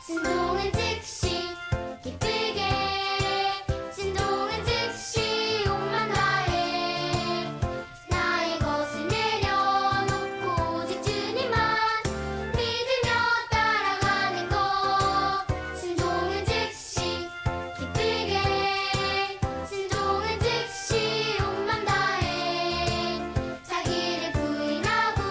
순종은 즉시 기쁘게 순종은 즉시 온만 다해 나의 것을 내려놓고 오직 주님만 믿으며 따라가는 것 순종은 즉시 기쁘게 순종은 즉시 온만 다해 자기를 부인하고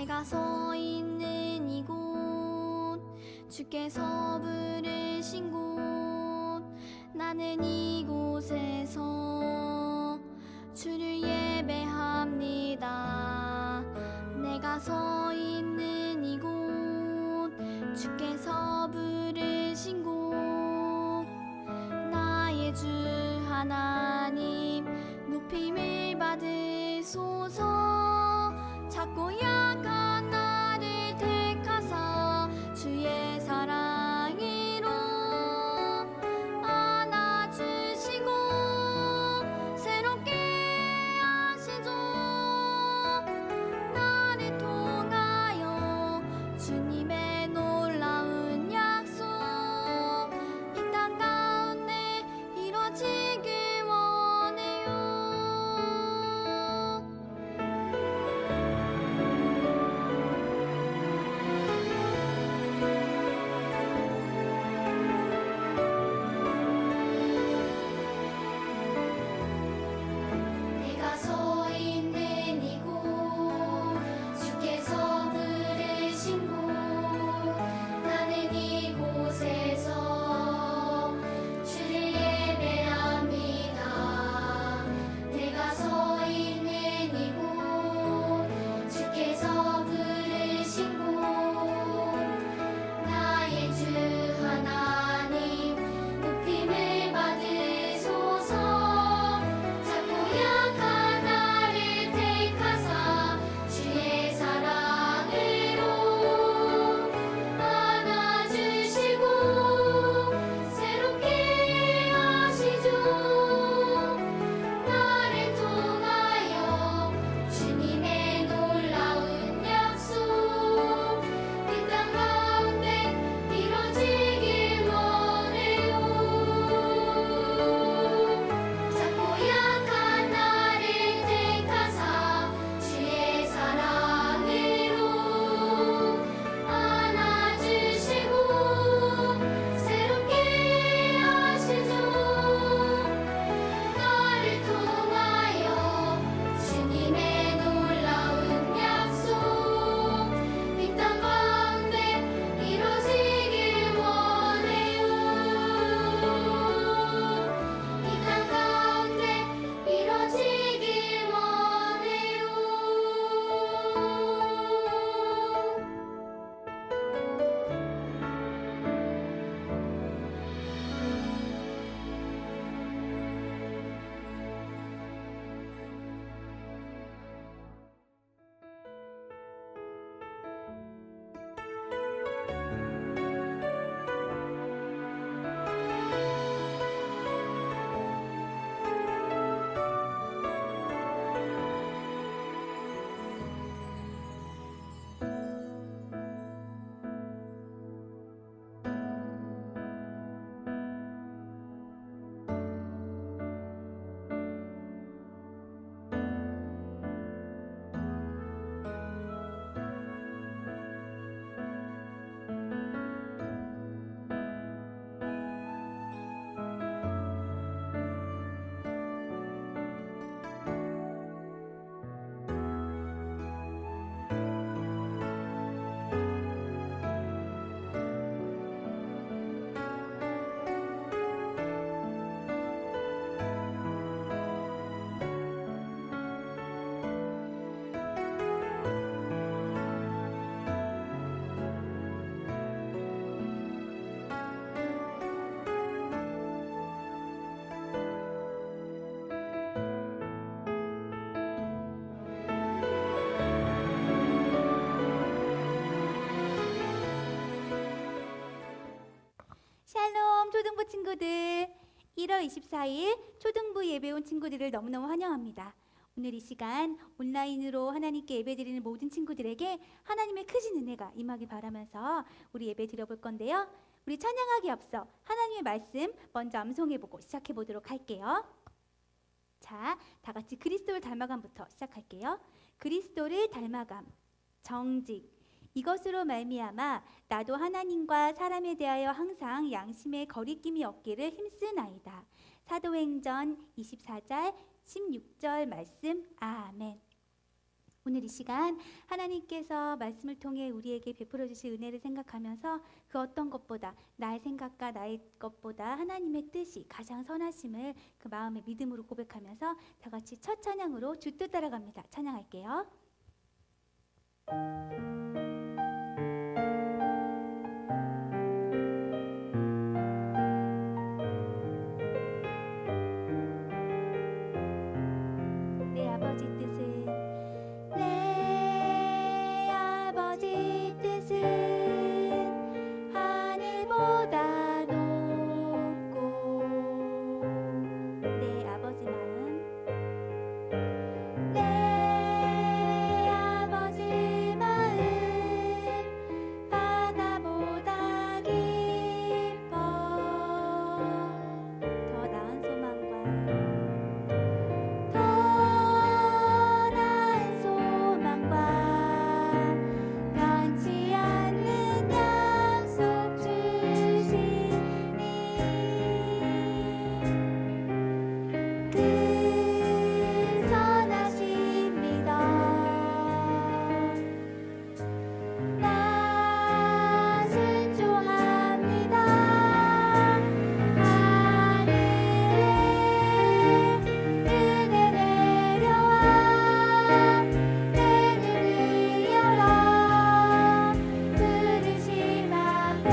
내가 서 있는 이곳, 주께서 부르신 곳, 나는 이곳에서 주를 예배합니다. 내가 서 있는 이곳, 주께서 부르신 곳, 나의 주 하나님 높임을 받으소서. 작고 약한 나를 택하사 주의 사랑으로 안아주시고 새롭게 하시죠. 나를 통하여 주님의 놀라운 약속 이 땅 가운데 이루어지길 원해요. 내가 서 있는 이곳, 주께서 부르신 곳, 나는 이곳에서 주를 예배합니다. 내가 서 있는 이곳, 주께서 부르신 곳, 나의 주 하나님 높임을 받으소서. 작고 약한 나를 택하사 주의 사랑으로 안아주시고 새롭게 하시죠. 나를 통하여 주님의 놀라운 약속 이 땅 가운데 이루어지길 원해요. 작고 약한 나를 택하사 주의 사랑으로 안아주시고 새롭게 하시죠. 나를 통하여 주님의 놀라운 약속 이 땅 가운데 이루어지길 원해요. 이 땅 가운데 이루어지길 원해요. 샬롬 초등부 친구들, 1월 24일 초등부 예배 온 친구들을 너무너무 환영합니다. 오늘 이 시간 온라인으로 하나님께 예배드리는 모든 친구들에게 하나님의 크신 은혜가 임하길 바라면서 우리 예배 드려볼 건데요. 우리 찬양하기 앞서 하나님의 말씀 먼저 암송해보고 시작해보도록 할게요. 자, 다 같이 그리스도를 닮아감부터 시작할게요. 그리스도를 닮아감, 정직, 이것으로 말미암아 나도 하나님과 사람에 대하여 항상 양심의 거리낌이 없기를 힘쓰나이다. 사도행전 24장 16절 말씀. 아멘. 오늘 이 시간 하나님께서 말씀을 통해 우리에게 베풀어 주실 은혜를 생각하면서 그 어떤 것보다 나의 생각과 나의 것보다 하나님의 뜻이 가장 선하심을 그 마음의 믿음으로 고백하면서 다 같이 첫 찬양으로 주 뜻 따라갑니다. 찬양할게요. 내 아버지 뜻은 내 아버지 뜻은 하늘보다 높고 내 아버지 마음 내 아버지 마음 바다보다 깊어 더 나은 소망과 더 나은 소망과 변치 않는 약속 주시니 그 선하신 믿어 나 순종합니다. 하늘에 은혜 내려와 내 눈을 열어 부르심 앞에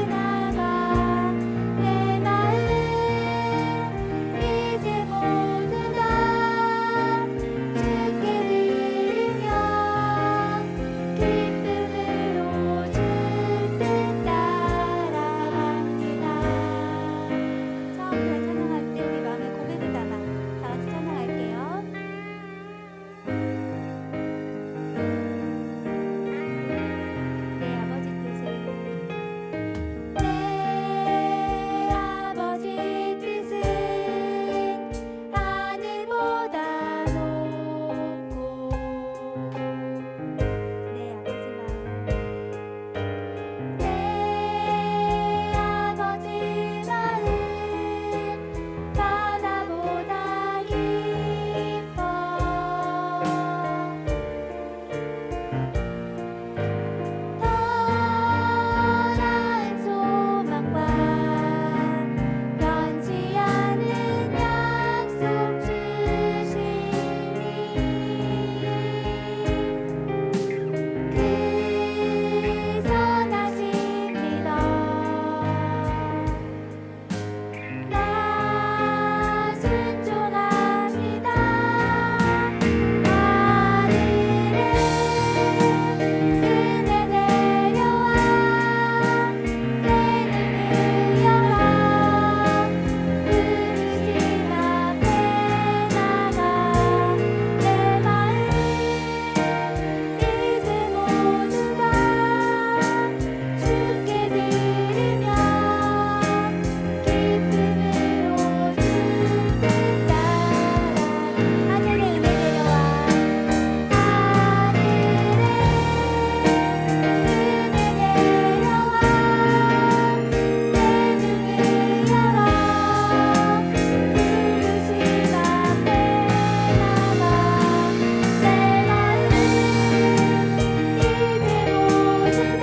나가 내 마음 이제 모두 다 주께 드리며 기쁨으로 주 뜻 따라갑니다. 처음부터 찬양할 때 우리 마음에 고백을 담아 다 같이 찬양할게요. 내 아버지 뜻은 내 아버지 뜻은 하늘보다 높고 내 아버지 마음 내 아버지 마음 바다보다 깊어 더 나은 소망과 변치 않는 약속 주시니 그 선하신 믿어 나 순종합니다. 하늘에 은혜 내려와 내 눈을 열어 부르심 앞에 나가 내 마음 이제 모두 다 주께 드리며 기쁨으로 주 뜻 따라 하늘에 은혜 내려와 하늘에 은혜 내려와 내 눈을 열어 부르심 앞에 나가 내 마음 이제 모두 다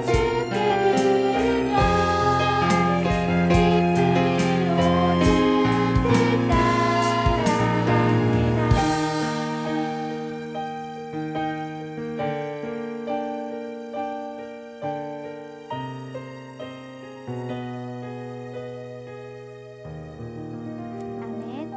주께 드리며 아멘.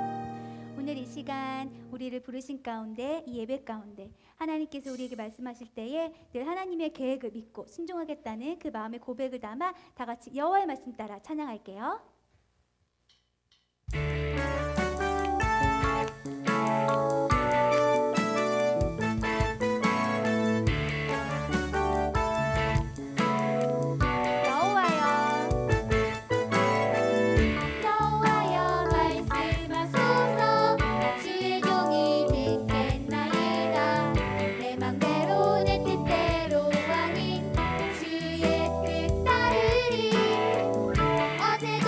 오늘 이 시간 우리를 부르신 가운데 이 예배 가운데 하나님께서 우리에게 말씀하실 때에 늘 하나님의 계획을 믿고 순종하겠다는 그 마음의 고백을 담아 다 같이 여호와의 말씀 따라 찬양할게요. 여호와여 말씀하소서 주의 종이 듣겠나이다. 내 맘대로 내 뜻대로 아닌 주의 뜻 따르리. 어제도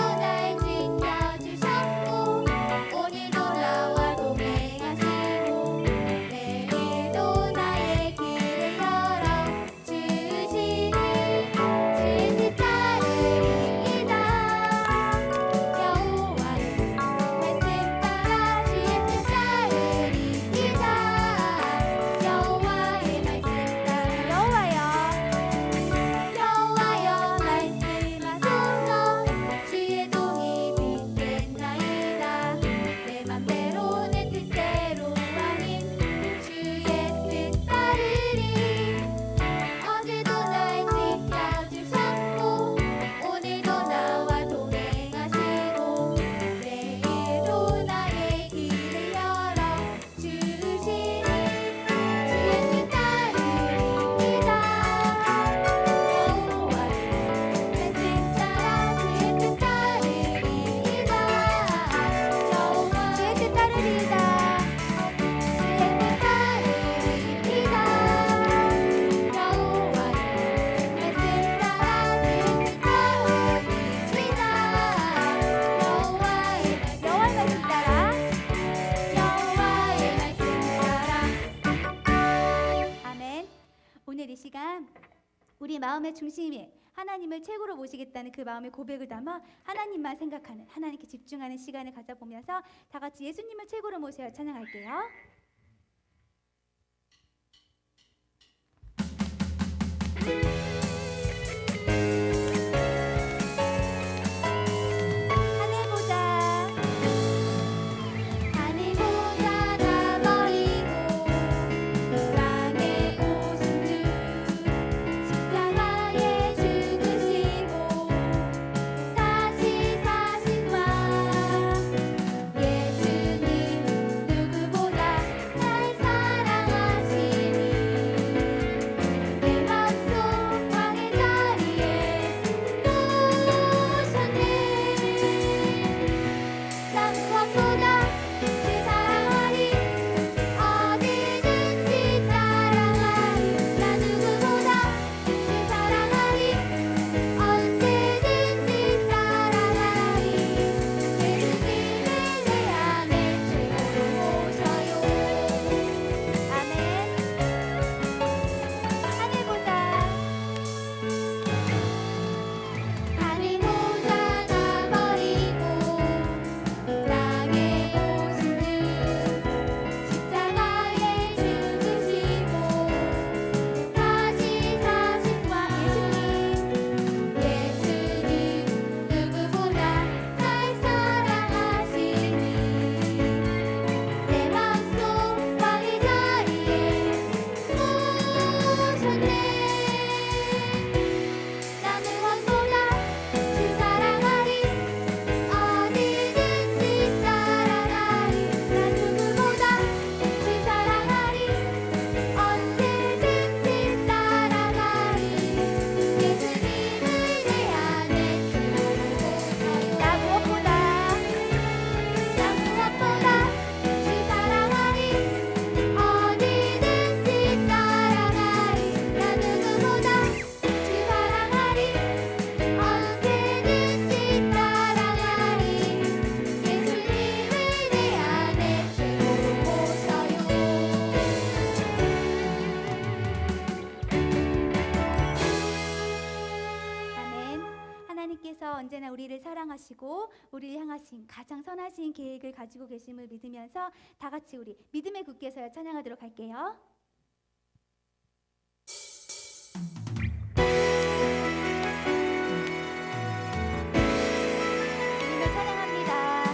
마음의 중심에 하나님을 최고로 모시겠다는 그 마음의 고백을 담아 하나님만 생각하는, 하나님께 집중하는 시간을 가져보면서 다 같이 예수님을 최고로 모셔 찬양할게요. 하늘 보자 하늘 보자 다 버리고 땅에 오신 주 십자가에 죽으시고 다시 사신 왕 예수님 누구보다 날 사랑하시니 내 맘속 왕의 자리에 놓으셨네 나 무엇보다 주 사랑하리 어디든지 따라가리 나 누구보다 주 사랑하리 언제든지 따라가리 예수님을 내 안에 최고로 모셔요 아멘. 하늘 보자 하늘 보자 다 버리고 땅에 오신 주 십자가에 죽으시고 다시 사신 왕 예수님 누구보다 날 사랑하시니 내 맘속 왕의 자리에 모셨네 나 무엇보다 주 사랑하리 어디든지 따라가리 나 누구보다 주 사랑하리 언제든지 따라가리 예수님을 내 안에 두고 나 무엇보다 나 무엇보다 주 사랑하리 어디든지 따라가리 나 누구보다 주 사랑하리 언제든지 따라가리 예수님을 내 안에 최고로 모셔요 아멘. 하나님께서 언제나 우리를 사랑하시고 우리를 향하신 가장 선하신 계획을 가지고 계심을 믿으면서 다 같이 우리 믿음의 굳게 서야 찬양하도록 할게요. 믿음을 찬양합니다.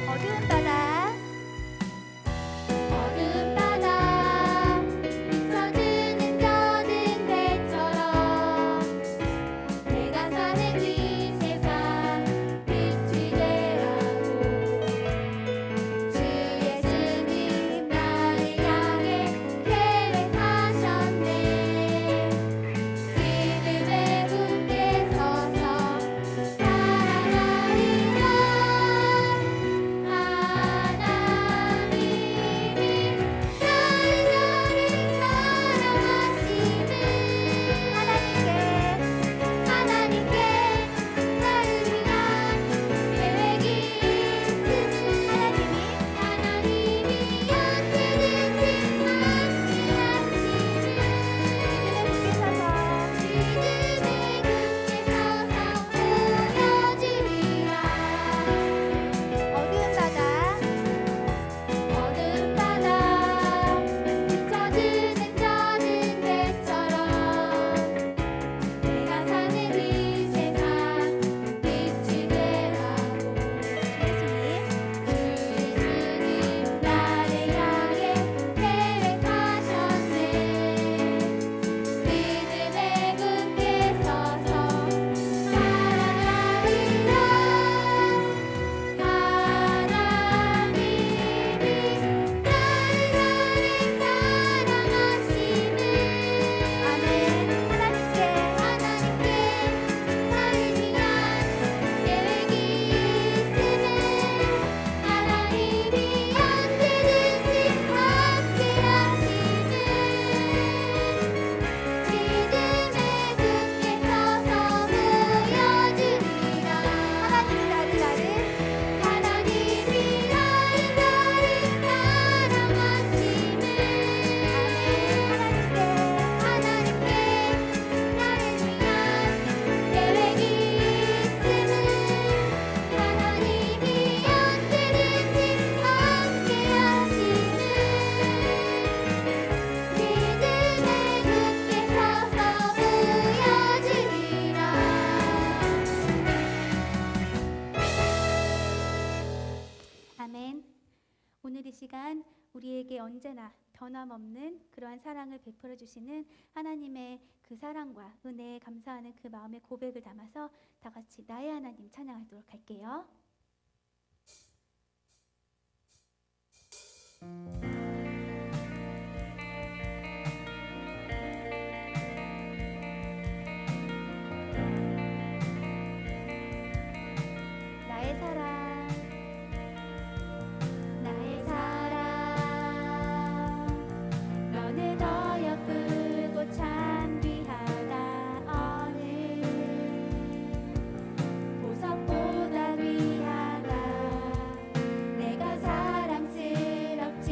어두운 바다 어두운 바다 비춰주는 저는 배처럼 내가 사는 이 세상 빛이 되라고 언제나 변함없는 그러한 사랑을 베풀어 주시는 하나님의 그 사랑과 은혜에 감사하는 그 마음의 고백을 담아서 다 같이 나의 하나님 찬양하도록 할게요. 나의 사랑, 나의 사랑, 너는 더 예쁘고 참 귀하다. 어느 보석보다 귀하다. 내가 사랑스럽지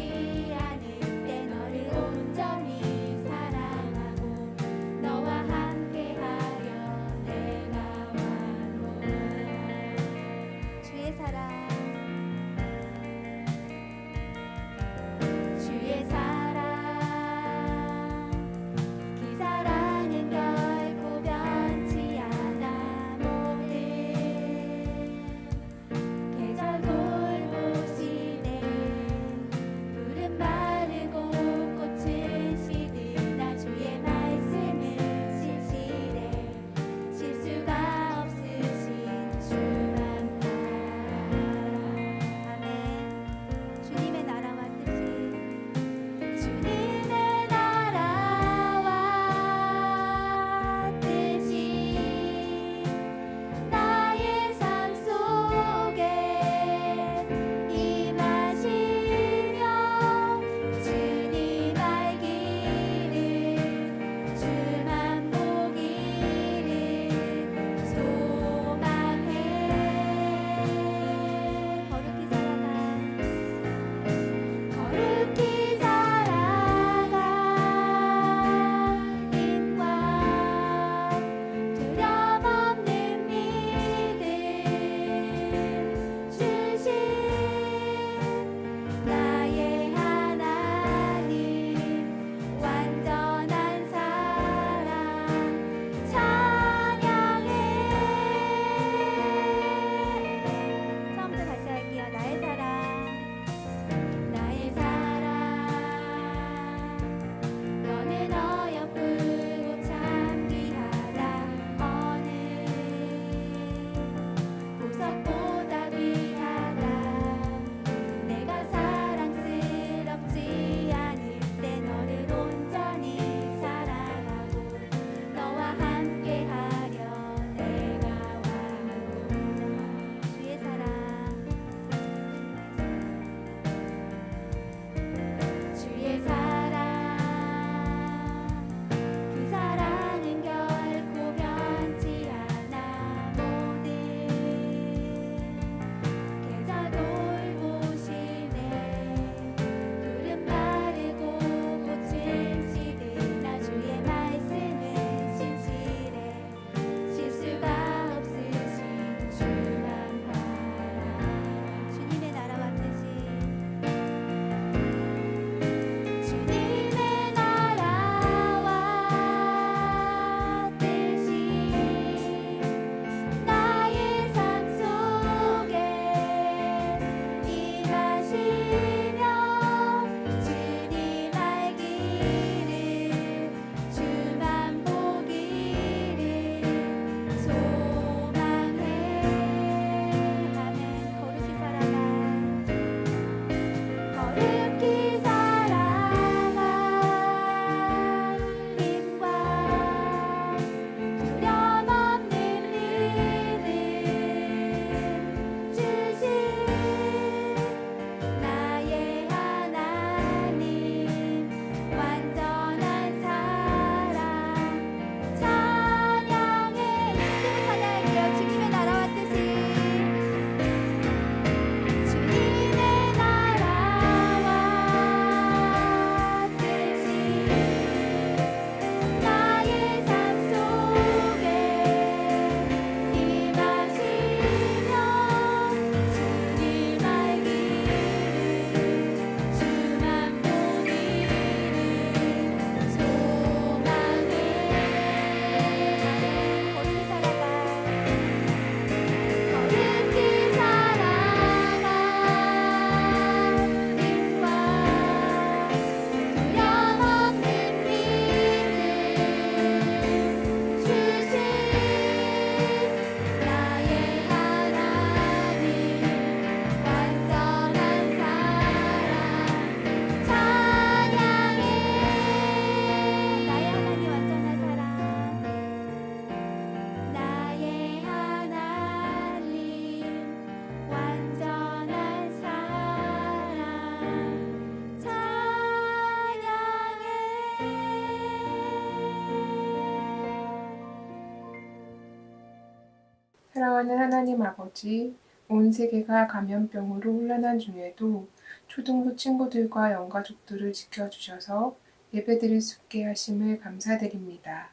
사랑하는 하나님 아버지, 온 세계가 감염병으로 혼란한 중에도 초등부 친구들과 영가족들을 지켜주셔서 예배드릴 수 있게 하심을 감사드립니다.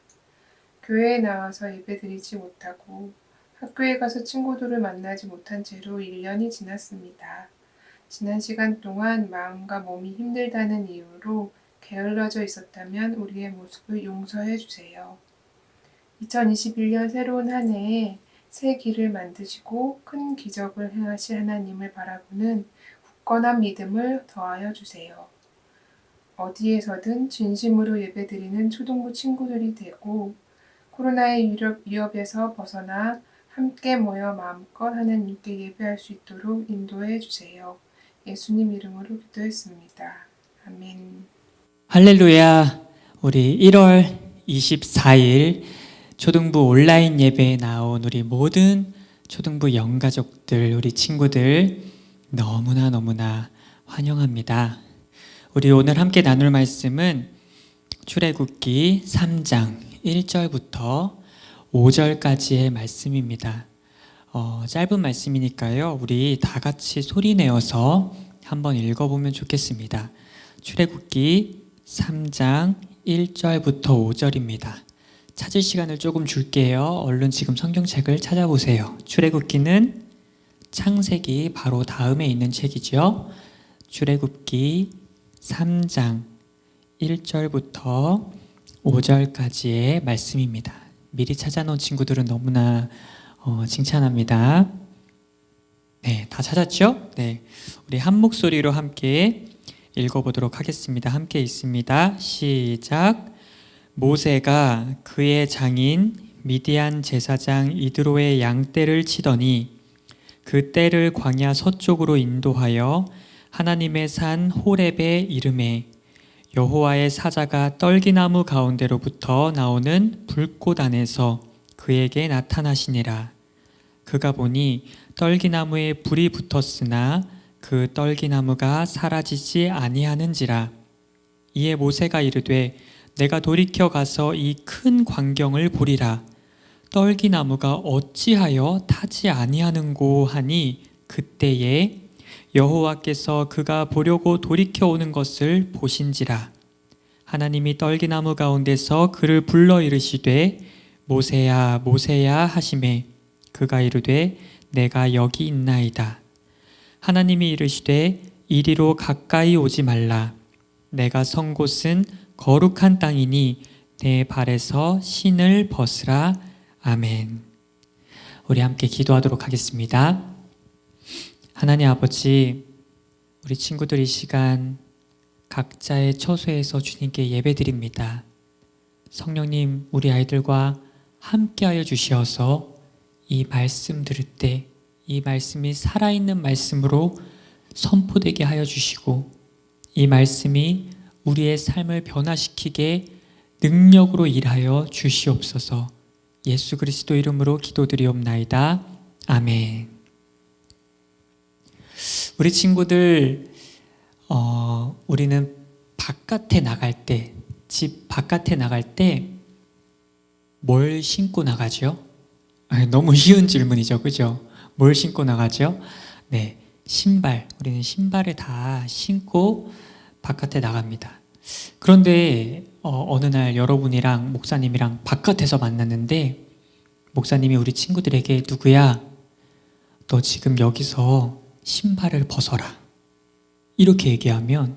교회에 나와서 예배드리지 못하고 학교에 가서 친구들을 만나지 못한 채로 1년이 지났습니다. 지난 시간 동안 마음과 몸이 힘들다는 이유로 게을러져 있었다면 우리의 모습을 용서해 주세요. 2021년 새로운 한 해에 새 길을 만드시고 큰 기적을 행하실 하나님을 바라보는 굳건한 믿음을 더하여 주세요. 어디에서든 진심으로 예배드리는 초등부 친구들이 되고 코로나의 위협에서 벗어나 함께 모여 마음껏 하나님께 예배할 수 있도록 인도해 주세요. 예수님 이름으로 기도했습니다. 아멘. 할렐루야. 우리 1월 24일 초등부 온라인 예배에 나온 우리 모든 초등부 영가족들, 우리 친구들 너무나 환영합니다. 우리 오늘 함께 나눌 말씀은 출애굽기 3장 1절부터 5절까지의 말씀입니다. 짧은 말씀이니까요. 우리 다 같이 소리 내어서 한번 읽어보면 좋겠습니다. 출애굽기 3장 1절부터 5절입니다. 찾을 시간을 조금 줄게요. 얼른 지금 성경책을 찾아보세요. 출애굽기는 창세기 바로 다음에 있는 책이죠. 출애굽기 3장 1절부터 5절까지의 말씀입니다. 미리 찾아놓은 친구들은 너무나 칭찬합니다. 네, 다 찾았죠? 네, 우리 한 목소리로 함께 읽어보도록 하겠습니다. 함께 있습니다. 시작. 모세가 그의 장인 미디안 제사장 이드로의 양떼를 치더니 그 떼를 광야 서쪽으로 인도하여 하나님의 산 호렙에 이르매 여호와의 사자가 떨기나무 가운데로부터 나오는 불꽃 안에서 그에게 나타나시니라. 그가 보니 떨기나무에 불이 붙었으나 그 떨기나무가 사라지지 아니하는지라. 이에 모세가 이르되 내가 돌이켜 가서 이 큰 광경을 보리라. 떨기나무가 어찌하여 타지 아니하는고 하니 그때에 여호와께서 그가 보려고 돌이켜 오는 것을 보신지라. 하나님이 떨기나무 가운데서 그를 불러 이르시되 모세야 모세야 하시매 그가 이르되 내가 여기 있나이다. 하나님이 이르시되 이리로 가까이 오지 말라. 내가 선 곳은 거룩한 땅이니 내 발에서 신을 벗으라. 아멘. 우리 함께 기도하도록 하겠습니다. 하나님 아버지, 우리 친구들 이 시간 각자의 처소에서 주님께 예배드립니다. 성령님, 우리 아이들과 함께하여 주시어서 이 말씀 들을 때 이 말씀이 살아있는 말씀으로 선포되게 하여 주시고 이 말씀이 우리의 삶을 변화시키게 능력으로 일하여 주시옵소서. 예수 그리스도 이름으로 기도드리옵나이다. 아멘. 우리 친구들, 우리는 바깥에 나갈 때, 집 바깥에 나갈 때 뭘 신고 나가죠? 너무 쉬운 질문이죠, 그죠? 뭘 신고 나가죠? 네, 신발. 우리는 신발을 다 신고 바깥에 나갑니다. 그런데 어느 날 여러분이랑 목사님이랑 바깥에서 만났는데 목사님이 우리 친구들에게 누구야? 너 지금 여기서 신발을 벗어라. 이렇게 얘기하면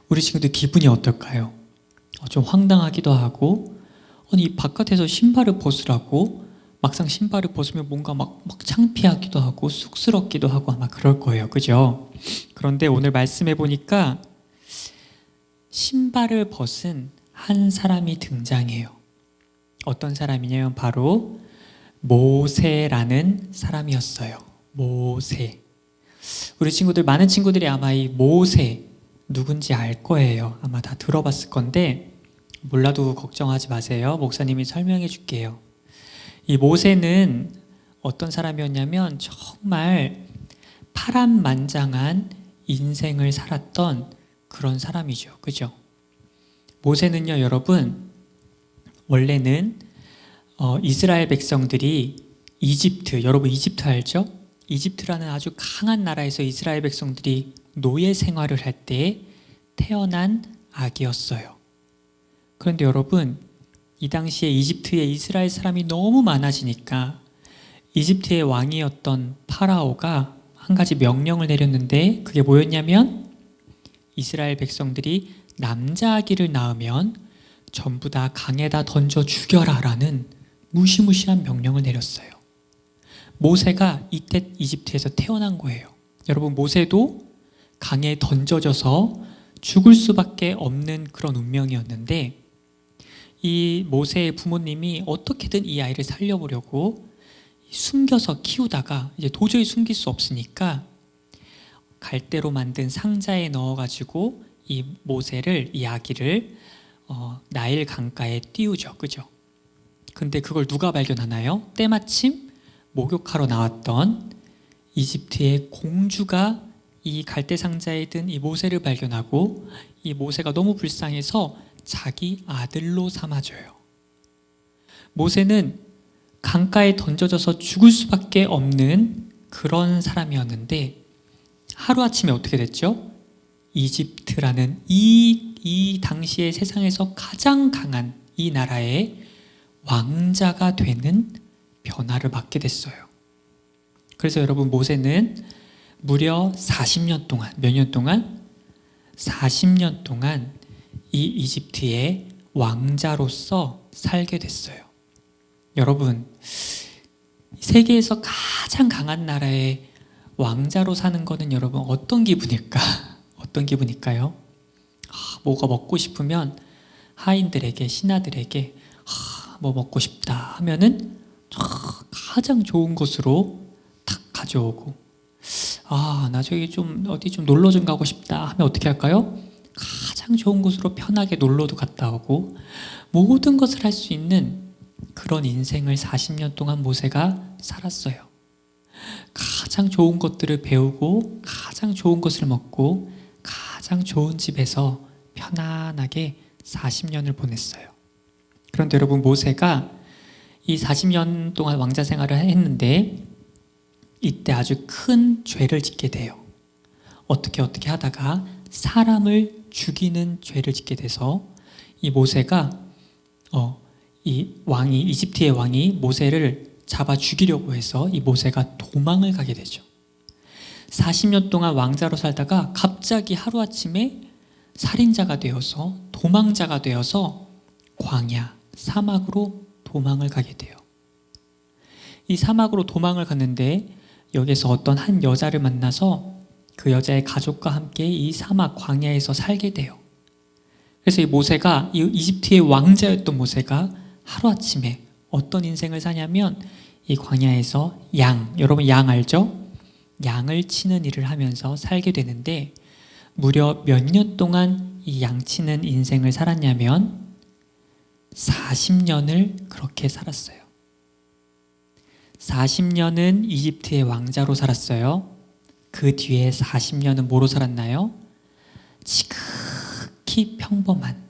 우리 친구들 기분이 어떨까요? 좀 황당하기도 하고 아니 바깥에서 신발을 벗으라고? 막상 신발을 벗으면 뭔가 막 창피하기도 하고 쑥스럽기도 하고 아마 그럴 거예요. 그죠? 그런데 오늘 말씀해 보니까 신발을 벗은 한 사람이 등장해요. 어떤 사람이냐면 바로 모세라는 사람이었어요. 모세. 우리 친구들, 많은 친구들이 아마 이 모세 누군지 알 거예요. 아마 다 들어봤을 건데 몰라도 걱정하지 마세요. 목사님이 설명해 줄게요. 이 모세는 어떤 사람이었냐면 정말 파란만장한 인생을 살았던 그런 사람이죠. 그죠? 모세는요, 여러분, 원래는 이스라엘 백성들이 이집트, 여러분 이집트 알죠? 이집트라는 아주 강한 나라에서 이스라엘 백성들이 노예 생활을 할 때 태어난 아기였어요. 그런데 여러분, 이 당시에 이집트에 이스라엘 사람이 너무 많아지니까 이집트의 왕이었던 파라오가 한 가지 명령을 내렸는데, 그게 뭐였냐면 이스라엘 백성들이 남자 아기를 낳으면 전부 다 강에다 던져 죽여라 라는 무시무시한 명령을 내렸어요. 모세가 이때 이집트에서 태어난 거예요. 여러분, 모세도 강에 던져져서 죽을 수밖에 없는 그런 운명이었는데, 이 모세의 부모님이 어떻게든 이 아이를 살려보려고 숨겨서 키우다가 이제 도저히 숨길 수 없으니까 갈대로 만든 상자에 넣어가지고 이 모세를, 이 아기를 나일 강가에 띄우죠. 그죠? 근데 그걸 누가 발견하나요? 때마침 목욕하러 나왔던 이집트의 공주가 이 갈대 상자에 든 이 모세를 발견하고, 이 모세가 너무 불쌍해서 자기 아들로 삼아줘요. 모세는 강가에 던져져서 죽을 수밖에 없는 그런 사람이었는데, 하루아침에 어떻게 됐죠? 이집트라는 이 당시의 세상에서 가장 강한 이 나라의 왕자가 되는 변화를 맞게 됐어요. 그래서 여러분, 모세는 무려 40년 동안, 몇 년 동안? 40년 동안 이 이집트의 왕자로서 살게 됐어요. 여러분, 세계에서 가장 강한 나라의 왕자로 사는 거는 여러분 어떤 기분일까? 어떤 기분일까요? 뭐가 먹고 싶으면 하인들에게, 신하들에게 뭐 먹고 싶다 하면은 가장 좋은 곳으로 탁 가져오고, 나 저기 좀 어디 좀 놀러 좀 가고 싶다 하면 어떻게 할까요? 가장 좋은 곳으로 편하게 놀러도 갔다 오고, 모든 것을 할 수 있는 그런 인생을 40년 동안 모세가 살았어요. 가장 좋은 것들을 배우고, 가장 좋은 것을 먹고, 가장 좋은 집에서 편안하게 40년을 보냈어요. 그런데 여러분, 모세가 이 40년 동안 왕자 생활을 했는데 이때 아주 큰 죄를 짓게 돼요. 어떻게 하다가 사람을 죽이는 죄를 짓게 돼서 이 모세가 이집트의 왕이 모세를 잡아 죽이려고 해서 이 모세가 도망을 가게 되죠. 40년 동안 왕자로 살다가 갑자기 하루아침에 살인자가 되어서, 도망자가 되어서 광야, 사막으로 도망을 가게 돼요. 이 사막으로 도망을 갔는데 여기서 어떤 한 여자를 만나서 그 여자의 가족과 함께 이 사막 광야에서 살게 돼요. 그래서 이 모세가, 이 이집트의 왕자였던 모세가 하루아침에 어떤 인생을 사냐면 이 광야에서 여러분 양 알죠? 양을 치는 일을 하면서 살게 되는데, 무려 몇 년 동안 이 양 치는 인생을 살았냐면 40년을 그렇게 살았어요. 40년은 이집트의 왕자로 살았어요. 그 뒤에 40년은 뭐로 살았나요? 지극히 평범한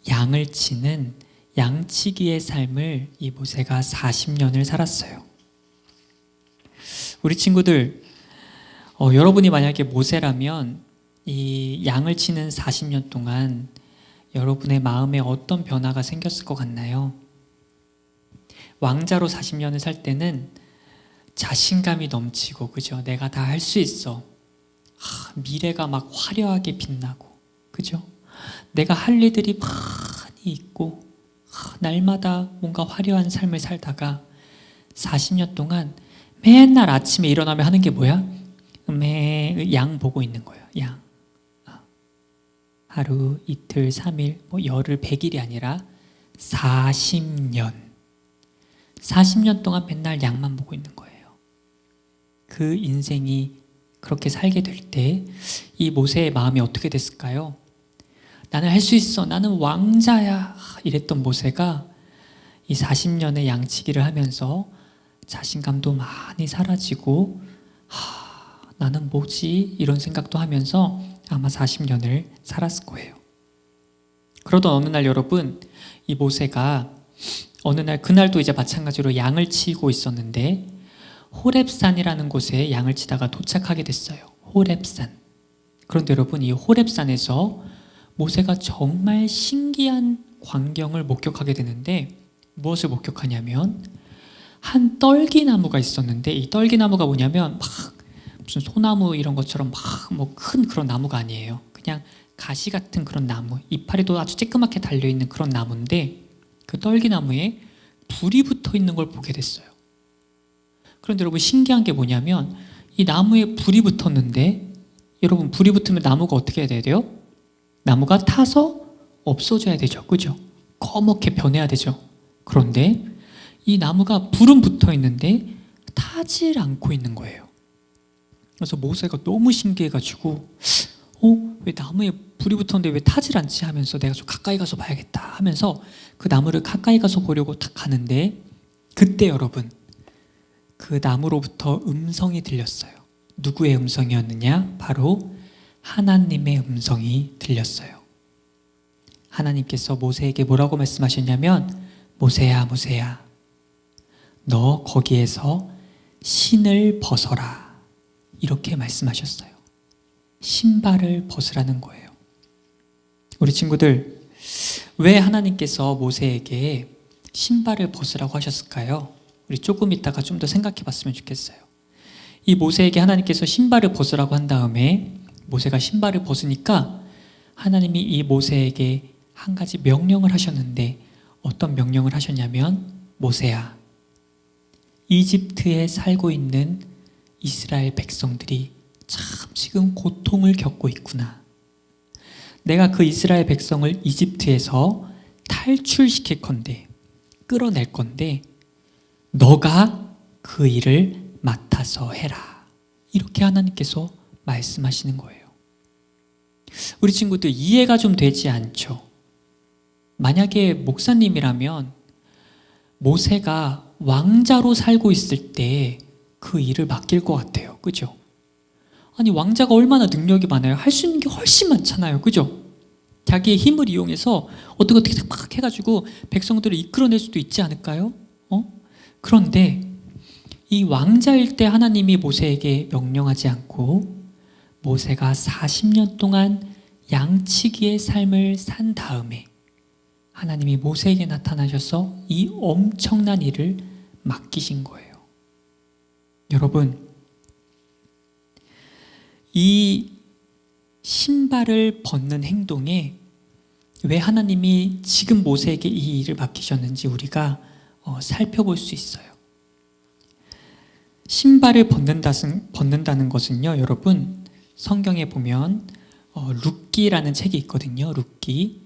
양을 치는 양치기의 삶을 이 모세가 40년을 살았어요. 우리 친구들, 여러분이 만약에 모세라면 이 양을 치는 40년 동안 여러분의 마음에 어떤 변화가 생겼을 것 같나요? 왕자로 40년을 살 때는 자신감이 넘치고, 그죠? 내가 다 할 수 있어. 미래가 막 화려하게 빛나고, 그죠? 내가 할 일들이 많이 있고, 날마다 뭔가 화려한 삶을 살다가 40년 동안 맨날 아침에 일어나면 하는 게 뭐야? 양 보고 있는 거예요. 양. 하루, 이틀, 3일, 열흘, 100일이 아니라 40년. 40년 동안 맨날 양만 보고 있는 거예요. 그 인생이 그렇게 살게 될 때 이 모세의 마음이 어떻게 됐을까요? 나는 할 수 있어. 나는 왕자야. 이랬던 모세가 이 40년의 양치기를 하면서 자신감도 많이 사라지고, 나는 뭐지? 이런 생각도 하면서 아마 40년을 살았을 거예요. 그러던 어느 날 여러분, 이 모세가 어느 날 그날도 이제 마찬가지로 양을 치고 있었는데 호렙산이라는 곳에 양을 치다가 도착하게 됐어요. 호렙산. 그런데 여러분, 이 호렙산에서 모세가 정말 신기한 광경을 목격하게 되는데 무엇을 목격하냐면 한 떨기나무가 있었는데 이 떨기나무가 뭐냐면 막 무슨 소나무 이런 것처럼 막 뭐 큰 그런 나무가 아니에요. 그냥 가시 같은 그런 나무, 이파리도 아주 쬐끄맣게 달려있는 그런 나무인데 그 떨기나무에 불이 붙어 있는 걸 보게 됐어요. 그런데 여러분, 신기한 게 뭐냐면 이 나무에 불이 붙었는데 여러분, 불이 붙으면 나무가 어떻게 해야 돼요? 나무가 타서 없어져야 되죠. 그죠? 검게 변해야 되죠. 그런데 이 나무가 불은 붙어 있는데 타질 않고 있는 거예요. 그래서 모세가 너무 신기해가지고 왜 나무에 불이 붙었는데 왜 타질 않지 하면서 내가 좀 가까이 가서 봐야겠다 하면서 그 나무를 가까이 가서 보려고 딱 가는데 그때 여러분, 그 나무로부터 음성이 들렸어요. 누구의 음성이었느냐? 바로 하나님의 음성이 들렸어요. 하나님께서 모세에게 뭐라고 말씀하셨냐면 모세야, 모세야, 너 거기에서 신을 벗어라, 이렇게 말씀하셨어요. 신발을 벗으라는 거예요. 우리 친구들, 왜 하나님께서 모세에게 신발을 벗으라고 하셨을까요? 우리 조금 있다가 좀 더 생각해 봤으면 좋겠어요. 이 모세에게 하나님께서 신발을 벗으라고 한 다음에 모세가 신발을 벗으니까 하나님이 이 모세에게 한 가지 명령을 하셨는데 어떤 명령을 하셨냐면 모세야, 이집트에 살고 있는 이스라엘 백성들이 참 지금 고통을 겪고 있구나. 내가 그 이스라엘 백성을 이집트에서 탈출시킬 건데, 끌어낼 건데 너가 그 일을 맡아서 해라. 이렇게 하나님께서 말씀하시는 거예요. 우리 친구들 이해가 좀 되지 않죠? 만약에 목사님이라면 모세가 왕자로 살고 있을 때 그 일을 맡길 것 같아요. 그죠? 아니, 왕자가 얼마나 능력이 많아요. 할 수 있는 게 훨씬 많잖아요. 그죠? 자기의 힘을 이용해서 어떻게 막 해가지고 백성들을 이끌어낼 수도 있지 않을까요? 그런데 이 왕자일 때 하나님이 모세에게 명령하지 않고 모세가 40년 동안 양치기의 삶을 산 다음에 하나님이 모세에게 나타나셔서 이 엄청난 일을 맡기신 거예요. 여러분, 이 신발을 벗는 행동에 왜 하나님이 지금 모세에게 이 일을 맡기셨는지 우리가 살펴볼 수 있어요. 신발을 벗는다는 것은요, 여러분, 성경에 보면 룻기라는 책이 있거든요. 룻기.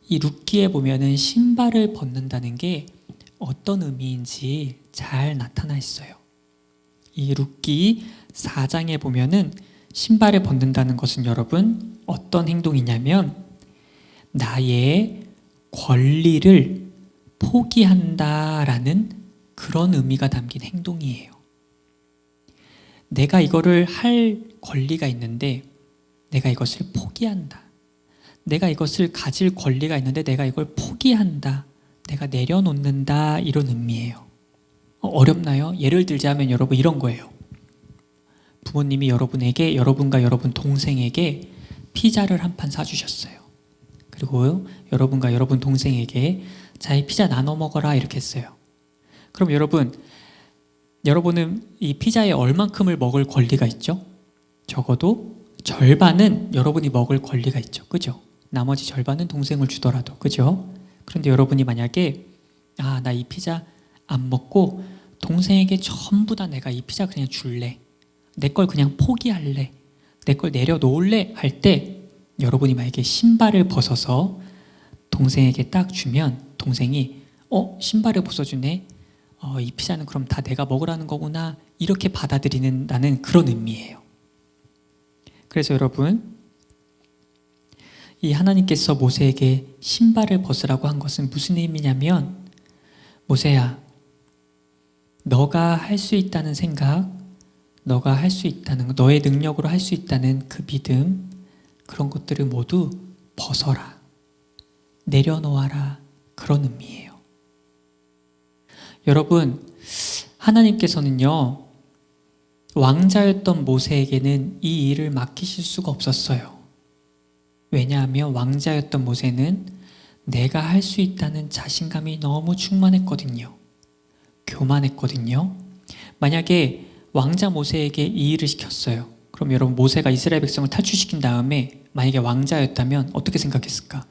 이 룻기에 보면은 신발을 벗는다는 게 어떤 의미인지 잘 나타나 있어요. 이 룻기 4장에 보면은 신발을 벗는다는 것은 여러분 어떤 행동이냐면 나의 권리를 포기한다라는 그런 의미가 담긴 행동이에요. 내가 이거를 할 권리가 있는데 내가 이것을 포기한다. 내가 이것을 가질 권리가 있는데 내가 이걸 포기한다. 내가 내려놓는다. 이런 의미예요. 어렵나요? 예를 들자면 여러분 이런 거예요. 부모님이 여러분에게, 여러분과 여러분 동생에게 피자를 한 판 사주셨어요. 그리고 여러분과 여러분 동생에게 자, 이 피자 나눠 먹어라 이렇게 했어요. 그럼 여러분은 이 피자의 얼만큼을 먹을 권리가 있죠? 적어도 절반은 여러분이 먹을 권리가 있죠. 그죠? 나머지 절반은 동생을 주더라도. 그죠? 그런데 여러분이 만약에 나 이 피자 안 먹고 동생에게 전부 다 내가 이 피자 그냥 줄래. 내 걸 그냥 포기할래. 내 걸 내려놓을래 할 때 여러분이 만약에 신발을 벗어서 동생에게 딱 주면 동생이 신발을 벗어주네. 이 피자는 그럼 다 내가 먹으라는 거구나. 이렇게 받아들이는다는 그런 의미예요. 그래서 여러분, 이 하나님께서 모세에게 신발을 벗으라고 한 것은 무슨 의미냐면 모세야, 너가 할 수 있다는 생각, 너가 할 수 있다는, 너의 능력으로 할 수 있다는 그 믿음, 그런 것들을 모두 벗어라. 내려놓아라. 그런 의미예요. 여러분, 하나님께서는요, 왕자였던 모세에게는 이 일을 맡기실 수가 없었어요. 왜냐하면 왕자였던 모세는 내가 할 수 있다는 자신감이 너무 충만했거든요. 교만했거든요. 만약에 왕자 모세에게 이 일을 시켰어요. 그럼 여러분, 모세가 이스라엘 백성을 탈출시킨 다음에 만약에 왕자였다면 어떻게 생각했을까?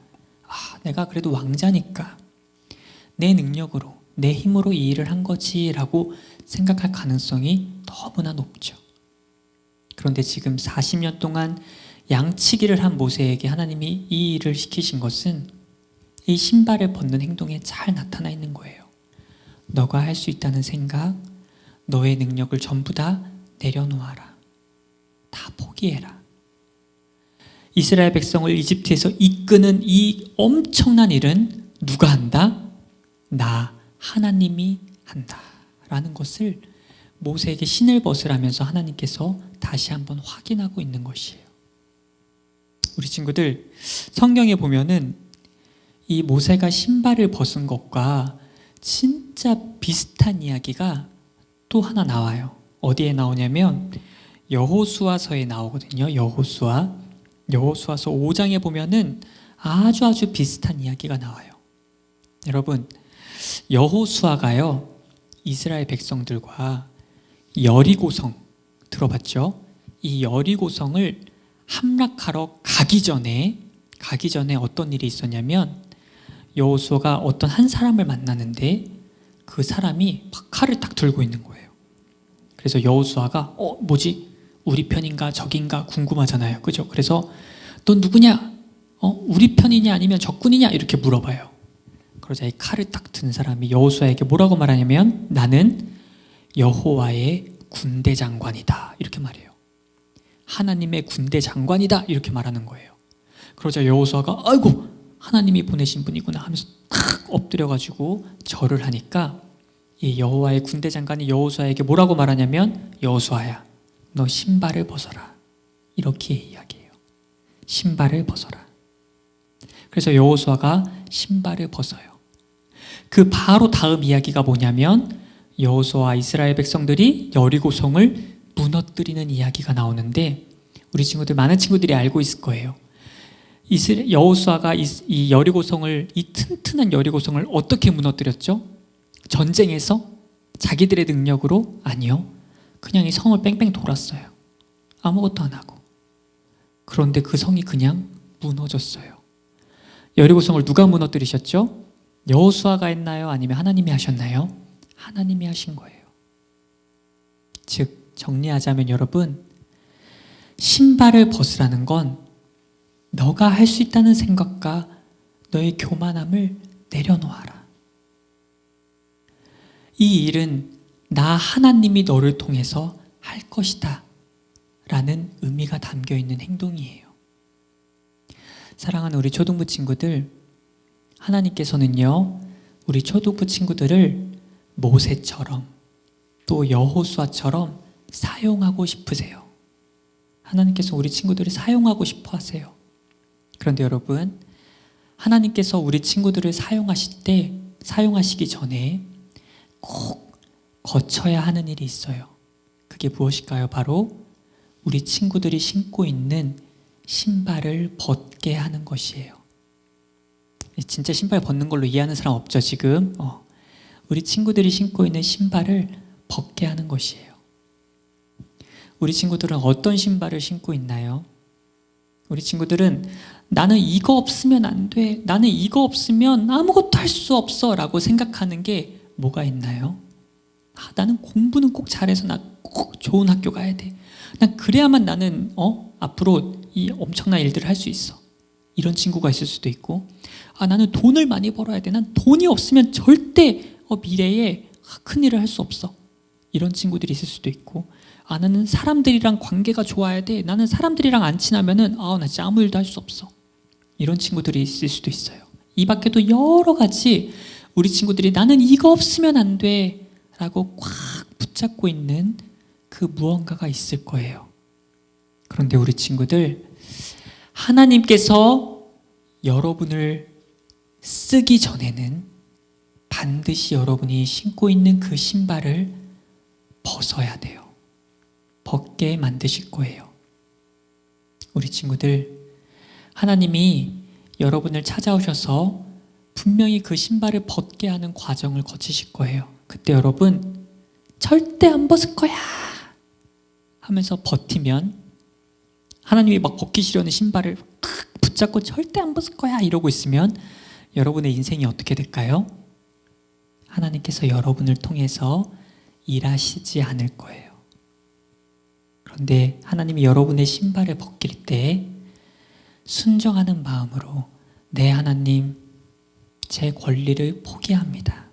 내가 그래도 왕자니까 내 능력으로, 내 힘으로 이 일을 한 거지 라고 생각할 가능성이 너무나 높죠. 그런데 지금 40년 동안 양치기를 한 모세에게 하나님이 이 일을 시키신 것은 이 신발을 벗는 행동에 잘 나타나 있는 거예요. 너가 할 수 있다는 생각, 너의 능력을 전부 다 내려놓아라. 다 포기해라. 이스라엘 백성을 이집트에서 이끄는 이 엄청난 일은 누가 한다? 나 하나님이 한다 라는 것을 모세에게 신을 벗으라면서 하나님께서 다시 한번 확인하고 있는 것이에요. 우리 친구들, 성경에 보면은 이 모세가 신발을 벗은 것과 진짜 비슷한 이야기가 또 하나 나와요. 어디에 나오냐면 여호수아서에 나오거든요. 여호수아서 5장에 보면은 아주 비슷한 이야기가 나와요. 여러분, 여호수아가요, 이스라엘 백성들과 여리고성 들어봤죠? 이 여리고성을 함락하러 가기 전에 어떤 일이 있었냐면 여호수아가 어떤 한 사람을 만나는데 그 사람이 막 칼을 딱 들고 있는 거예요. 그래서 여호수아가 뭐지? 우리 편인가 적인가 궁금하잖아요. 그죠? 그래서 넌 누구냐? 우리 편이냐 아니면 적군이냐? 이렇게 물어봐요. 그러자 이 칼을 딱 든 사람이 여호수아에게 뭐라고 말하냐면 나는 여호와의 군대 장관이다 이렇게 말해요. 하나님의 군대 장관이다 이렇게 말하는 거예요. 그러자 여호수아가 아이고 하나님이 보내신 분이구나 하면서 탁 엎드려가지고 절을 하니까 이 여호와의 군대 장관이 여호수아에게 뭐라고 말하냐면 여호수아야 너 신발을 벗어라 이렇게 이야기해요. 신발을 벗어라. 그래서 여호수아가 신발을 벗어요. 그 바로 다음 이야기가 뭐냐면 여호수아와 이스라엘 백성들이 여리고성을 무너뜨리는 이야기가 나오는데 우리 친구들, 많은 친구들이 알고 있을 거예요. 여호수아가 이 여리고성을, 이 튼튼한 여리고성을 어떻게 무너뜨렸죠? 전쟁에서? 자기들의 능력으로? 아니요. 그냥 이 성을 뺑뺑 돌았어요. 아무것도 안 하고. 그런데 그 성이 그냥 무너졌어요. 여리고성을 누가 무너뜨리셨죠? 여호수아가 했나요? 아니면 하나님이 하셨나요? 하나님이 하신 거예요. 즉 정리하자면 여러분, 신발을 벗으라는 건 너가 할 수 있다는 생각과 너의 교만함을 내려놓아라. 이 일은 나 하나님이 너를 통해서 할 것이다 라는 의미가 담겨있는 행동이에요. 사랑하는 우리 초등부 친구들, 하나님께서는요 우리 초등부 친구들을 모세처럼 또 여호수아처럼 사용하고 싶으세요. 하나님께서 우리 친구들을 사용하고 싶어 하세요. 그런데 여러분, 하나님께서 우리 친구들을 사용하시기 전에 꼭 거쳐야 하는 일이 있어요. 그게 무엇일까요? 바로 우리 친구들이 신고 있는 신발을 벗게 하는 것이에요. 진짜 신발 벗는 걸로 이해하는 사람 없죠 지금? 우리 친구들이 신고 있는 신발을 벗게 하는 것이에요. 우리 친구들은 어떤 신발을 신고 있나요? 우리 친구들은 나는 이거 없으면 안 돼, 나는 이거 없으면 아무것도 할 수 없어 라고 생각하는 게 뭐가 있나요? 나는 공부는 꼭 잘해서 나 꼭 좋은 학교 가야 돼, 난 그래야만 나는 앞으로 이 엄청난 일들을 할 수 있어, 이런 친구가 있을 수도 있고, 나는 돈을 많이 벌어야 돼, 난 돈이 없으면 절대 미래에 큰 일을 할 수 없어, 이런 친구들이 있을 수도 있고, 나는 사람들이랑 관계가 좋아야 돼, 나는 사람들이랑 안 친하면은 나 진짜 아무 일도 할 수 없어, 이런 친구들이 있을 수도 있어요. 이 밖에도 여러 가지 우리 친구들이 나는 이거 없으면 안 돼 라고 꽉 붙잡고 있는 그 무언가가 있을 거예요. 그런데 우리 친구들, 하나님께서 여러분을 쓰기 전에는 반드시 여러분이 신고 있는 그 신발을 벗어야 돼요. 벗게 만드실 거예요. 우리 친구들, 하나님이 여러분을 찾아오셔서 분명히 그 신발을 벗게 하는 과정을 거치실 거예요. 그때 여러분 절대 안 벗을 거야 하면서 버티면, 하나님이 막 벗기시려는 신발을 탁 붙잡고 절대 안 벗을 거야 이러고 있으면 여러분의 인생이 어떻게 될까요? 하나님께서 여러분을 통해서 일하시지 않을 거예요. 그런데 하나님이 여러분의 신발을 벗길 때 순종하는 마음으로, 네 하나님, 제 권리를 포기합니다.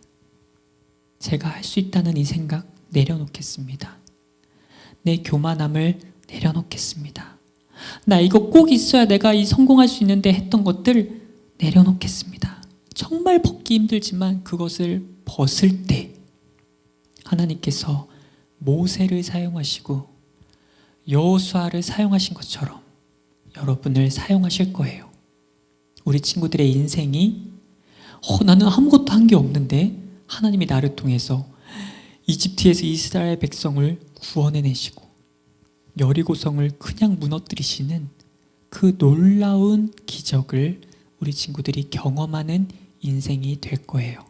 제가 할 수 있다는 이 생각 내려놓겠습니다. 내 교만함을 내려놓겠습니다. 나 이거 꼭 있어야 내가 이 성공할 수 있는데 했던 것들 내려놓겠습니다. 정말 벗기 힘들지만 그것을 벗을 때 하나님께서 모세를 사용하시고 여호수아를 사용하신 것처럼 여러분을 사용하실 거예요. 우리 친구들의 인생이 나는 아무것도 한 게 없는데 하나님이 나를 통해서 이집트에서 이스라엘 백성을 구원해내시고 여리고성을 그냥 무너뜨리시는 그 놀라운 기적을 우리 친구들이 경험하는 인생이 될 거예요.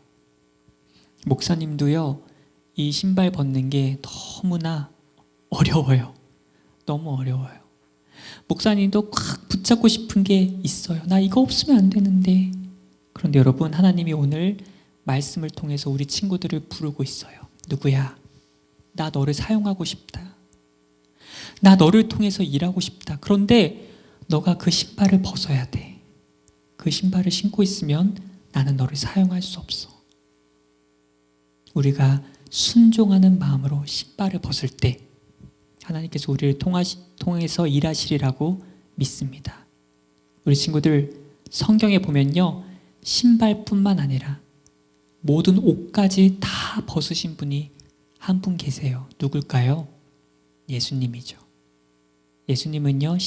목사님도요, 이 신발 벗는 게 너무나 어려워요. 너무 어려워요. 목사님도 꽉 붙잡고 싶은 게 있어요. 나 이거 없으면 안 되는데. 그런데 여러분, 하나님이 오늘 말씀을 통해서 우리 친구들을 부르고 있어요. 누구야? 나 너를 사용하고 싶다. 나 너를 통해서 일하고 싶다. 그런데 너가 그 신발을 벗어야 돼. 그 신발을 신고 있으면 나는 너를 사용할 수 없어. 우리가 순종하는 마음으로 신발을 벗을 때 하나님께서 우리를 통해서 일하시리라고 믿습니다. 우리 친구들, 성경에 보면요, 신발뿐만 아니라 모든 옷까지 다 벗으신 분이 한 분 계세요. 누굴까요? 예수님이죠. 예수님은요,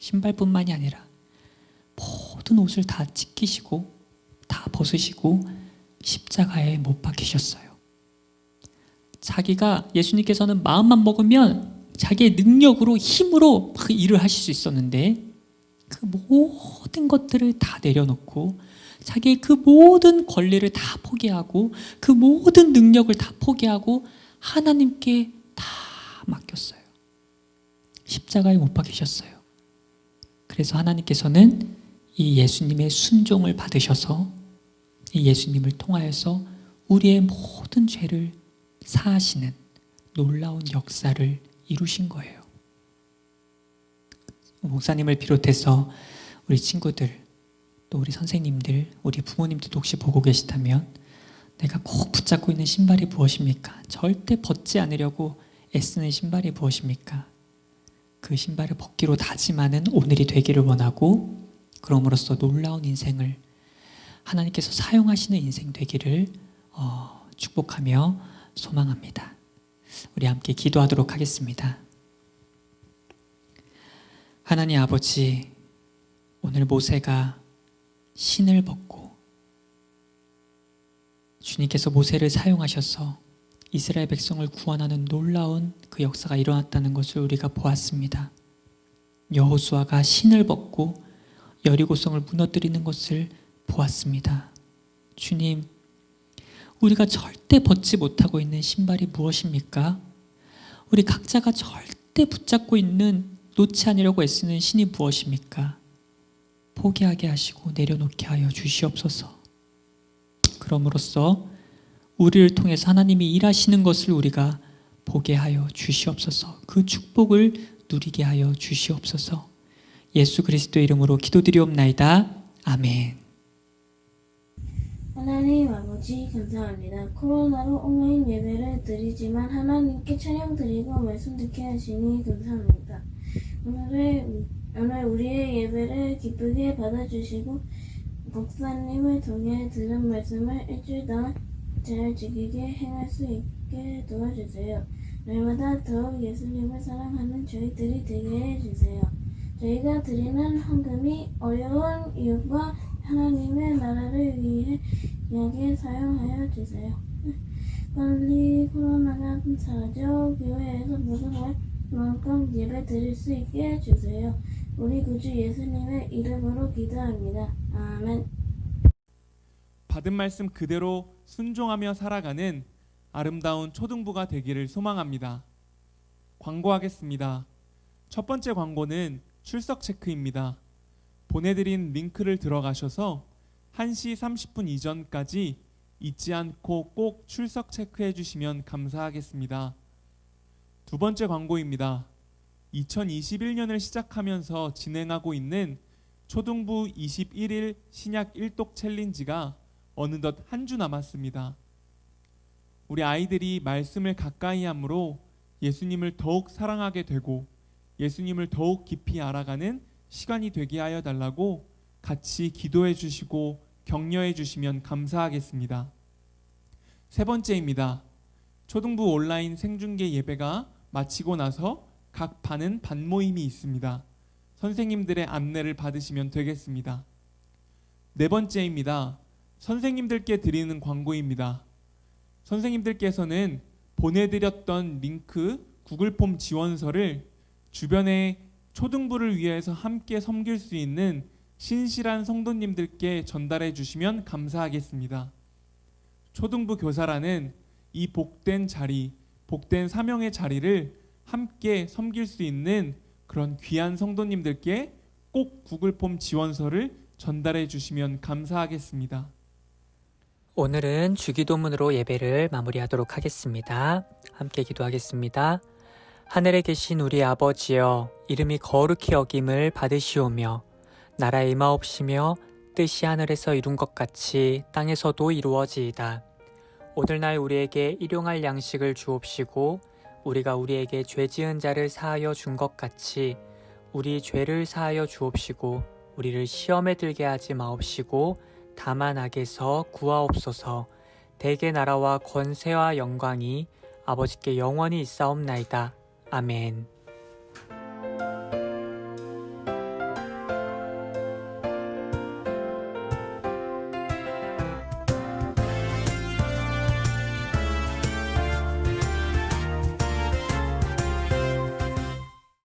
신발뿐만이 아니라 모든 옷을 다 찢기시고 다 벗으시고 십자가에 못 박히셨어요. 자기가, 예수님께서는 마음만 먹으면 자기의 능력으로, 힘으로 막 일을 하실 수 있었는데 그 모든 것들을 다 내려놓고 자기의 그 모든 권리를 다 포기하고 그 모든 능력을 다 포기하고 하나님께 다 맡겼어요. 십자가에 못 박히셨어요. 그래서 하나님께서는 이 예수님의 순종을 받으셔서 이 예수님을 통하여서 우리의 모든 죄를 사하시는 놀라운 역사를 이루신 거예요. 목사님을 비롯해서 우리 친구들, 또 우리 선생님들, 우리 부모님들도 혹시 보고 계시다면 내가 꼭 붙잡고 있는 신발이 무엇입니까? 절대 벗지 않으려고 애쓰는 신발이 무엇입니까? 그 신발을 벗기로 다짐하는 오늘이 되기를 원하고, 그럼으로써 놀라운 인생을 하나님께서 사용하시는 인생 되기를 축복하며 소망합니다. 우리 함께 기도하도록 하겠습니다. 하나님 아버지, 오늘 모세가 신을 벗고 주님께서 모세를 사용하셔서 이스라엘 백성을 구원하는 놀라운 그 역사가 일어났다는 것을 우리가 보았습니다. 여호수아가 신을 벗고 여리고성을 무너뜨리는 것을 보았습니다. 주님, 우리가 절대 벗지 못하고 있는 신발이 무엇입니까? 우리 각자가 절대 붙잡고 있는, 놓지 않으려고 애쓰는 신이 무엇입니까? 포기하게 하시고 내려놓게 하여 주시옵소서. 그럼으로써 우리를 통해서 하나님이 일하시는 것을 우리가 보게 하여 주시옵소서. 그 축복을 누리게 하여 주시옵소서. 예수 그리스도의 이름으로 기도드리옵나이다. 아멘. 하나님 아버지 감사합니다. 코로나로 온라인 예배를 드리지만 하나님께 찬양 드리고 말씀 듣게 하시니 감사합니다. 오늘 우리의 예배를 기쁘게 받아주시고 목사님을 통해 들은 말씀을 일주일 동안 잘 지키게 행할 수 있게 도와주세요. 날마다 더욱 예수님을 사랑하는 저희들이 되게 해주세요. 저희가 드리는 헌금이 어려운 이웃과 하나님의 나라를 위해 여기에 사용하여 주세요. 빨리 코로나가 사라져 교회에서 모든 만큼 예배 드릴 수 있게 해주세요. 우리 구주 예수님의 이름으로 기도합니다. 아멘. 받은 말씀 그대로 순종하며 살아가는 아름다운 초등부가 되기를 소망합니다. 광고하겠습니다. 첫 번째 광고는 출석 체크입니다. 보내드린 링크를 들어가셔서 1시 30분 이전까지 잊지 않고 꼭 출석 체크해 주시면 감사하겠습니다. 두 번째 광고입니다. 2021년을 시작하면서 진행하고 있는 초등부 21일 신약 1독 챌린지가 어느덧 한 주 남았습니다. 우리 아이들이 말씀을 가까이 함으로 예수님을 더욱 사랑하게 되고 예수님을 더욱 깊이 알아가는 시간이 되게 하여 달라고 같이 기도해 주시고 격려해 주시면 감사하겠습니다. 세 번째입니다. 초등부 온라인 생중계 예배가 마치고 나서 각 반은 반 모임이 있습니다. 선생님들의 안내를 받으시면 되겠습니다. 네 번째입니다. 선생님들께 드리는 광고입니다. 선생님들께서는 보내드렸던 링크 구글폼 지원서를 주변의 초등부를 위해서 함께 섬길 수 있는 신실한 성도님들께 전달해 주시면 감사하겠습니다. 초등부 교사라는 이 복된 자리, 복된 사명의 자리를 함께 섬길 수 있는 그런 귀한 성도님들께 꼭 구글폼 지원서를 전달해 주시면 감사하겠습니다. 오늘은 주기도문으로 예배를 마무리하도록 하겠습니다. 함께 기도하겠습니다. 하늘에 계신 우리 아버지여, 이름이 거룩히 여김을 받으시오며 나라에 임하옵시며 뜻이 하늘에서 이룬 것 같이 땅에서도 이루어지이다. 오늘날 우리에게 일용할 양식을 주옵시고 우리가 우리에게 죄 지은 자를 사하여 준 것 같이 우리 죄를 사하여 주옵시고 우리를 시험에 들게 하지 마옵시고 다만 악에서 구하옵소서. 대개 나라와 권세와 영광이 아버지께 영원히 있사옵나이다. 아멘.